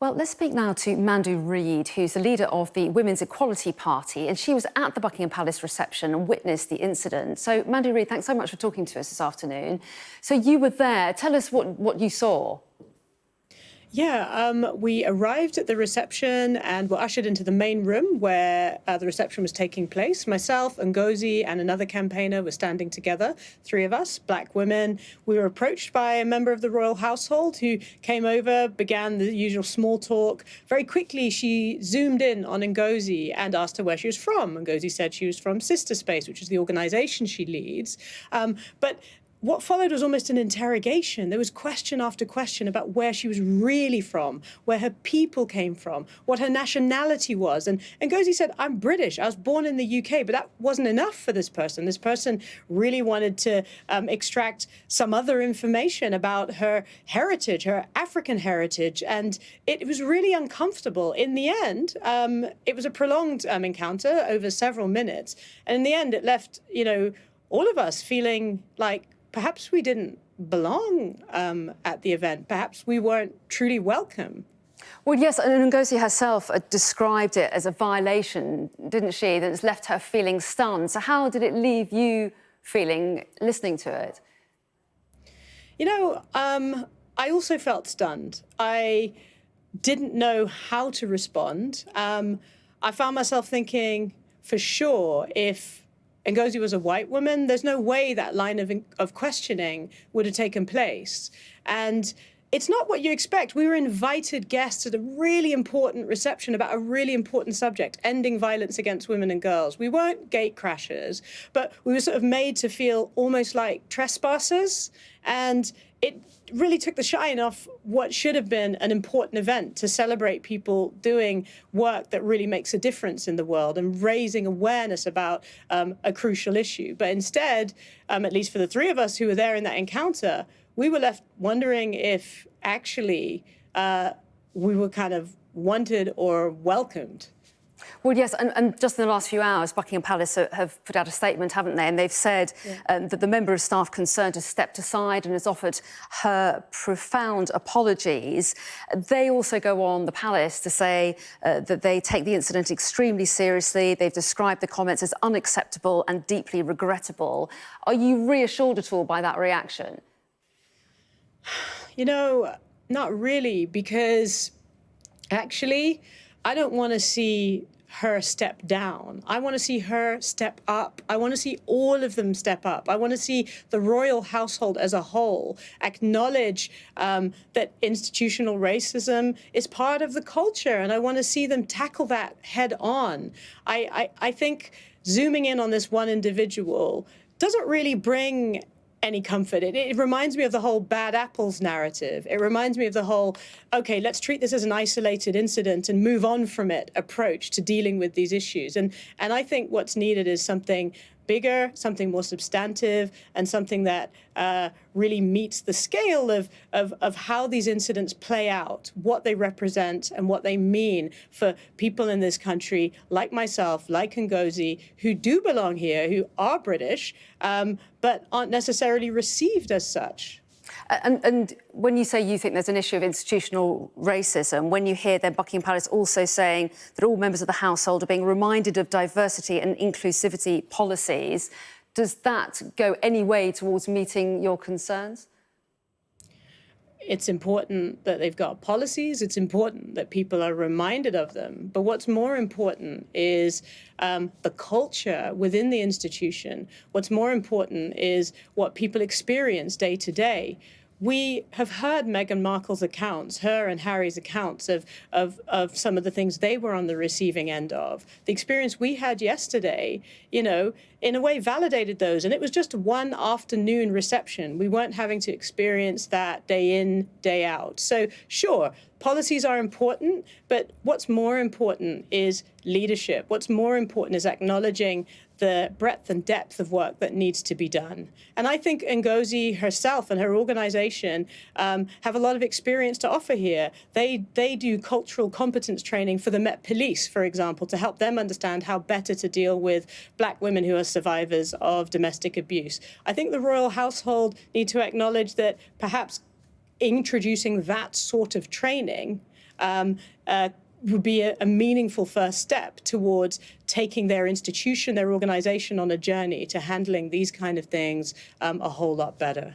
Well, let's speak now to Mandu Reid, who's the leader of the Women's Equality Party, and she was at the Buckingham Palace reception and witnessed the incident. So, Mandu Reid, thanks so much for talking to us this afternoon. So you were there. Tell us what you saw. Yeah, we arrived at the reception and were ushered into the main room where the reception was taking place. Myself, Ngozi, and another campaigner were standing together, three of us, black women. We were approached by a member of the royal household who came over, began the usual small talk. Very quickly, she zoomed in on Ngozi and asked her where she was from. Ngozi said she was from Sister Space, which is the organization she leads. But what followed was almost an interrogation. There was question after question about where she was really from, where her people came from, what her nationality was. And Ngozi said, I'm British. I was born in the UK, but that wasn't enough for this person. This person really wanted to extract some other information about her heritage, her African heritage. And it was really uncomfortable. In the end, it was a prolonged encounter over several minutes. And in the end, it left, all of us feeling like perhaps we didn't belong at the event. Perhaps we weren't truly welcome. Well, yes, and Ngozi herself described it as a violation, didn't she, that's left her feeling stunned. So how did it leave you feeling listening to it? I also felt stunned. I didn't know how to respond. I found myself thinking, for sure, if Ngozi was a white woman, there's no way that line of questioning would have taken place. And it's not what you expect. We were invited guests at a really important reception about a really important subject, ending violence against women and girls. We weren't gate crashers, but we were sort of made to feel almost like trespassers. And it really took the shine off what should have been an important event to celebrate people doing work that really makes a difference in the world and raising awareness about a crucial issue. But instead, at least for the three of us who were there in that encounter, we were left wondering if actually we were kind of wanted or welcomed. Well, yes, and just in the last few hours, Buckingham Palace have put out a statement, haven't they? And they've said that the member of staff concerned has stepped aside and has offered her profound apologies. They also go on, the Palace, to say that they take the incident extremely seriously. They've described the comments as unacceptable and deeply regrettable. Are you reassured at all by that reaction? Not really, because actually, I don't want to see her step down. I want to see her step up. I want to see all of them step up. I want to see the royal household as a whole acknowledge that institutional racism is part of the culture, and I want to see them tackle that head on. I think zooming in on this one individual doesn't really bring any comfort. It reminds me of the whole bad apples narrative. It reminds me of the whole, okay, let's treat this as an isolated incident and move on from it approach to dealing with these issues. And I think what's needed is something bigger, something more substantive, and something that really meets the scale of how these incidents play out, what they represent and what they mean for people in this country, like myself, like Ngozi, who do belong here, who are British, but aren't necessarily received as such. And when you say you think there's an issue of institutional racism, when you hear then Buckingham Palace also saying that all members of the household are being reminded of diversity and inclusivity policies, does that go any way towards meeting your concerns? It's important that they've got policies. It's important that people are reminded of them. But what's more important is the culture within the institution. What's more important is what people experience day to day. We have heard Meghan Markle's accounts, her and Harry's accounts of some of the things they were on the receiving end of. The experience we had yesterday, in a way validated those. And it was just one afternoon reception. We weren't having to experience that day in, day out. So sure, policies are important, but what's more important is leadership. What's more important is acknowledging the breadth and depth of work that needs to be done. And I think Ngozi herself and her organization have a lot of experience to offer here. They do cultural competence training for the Met Police, for example, to help them understand how better to deal with black women who are survivors of domestic abuse. I think the royal household need to acknowledge that perhaps introducing that sort of training would be a meaningful first step towards taking their institution, their organization on a journey to handling these kind of things a whole lot better.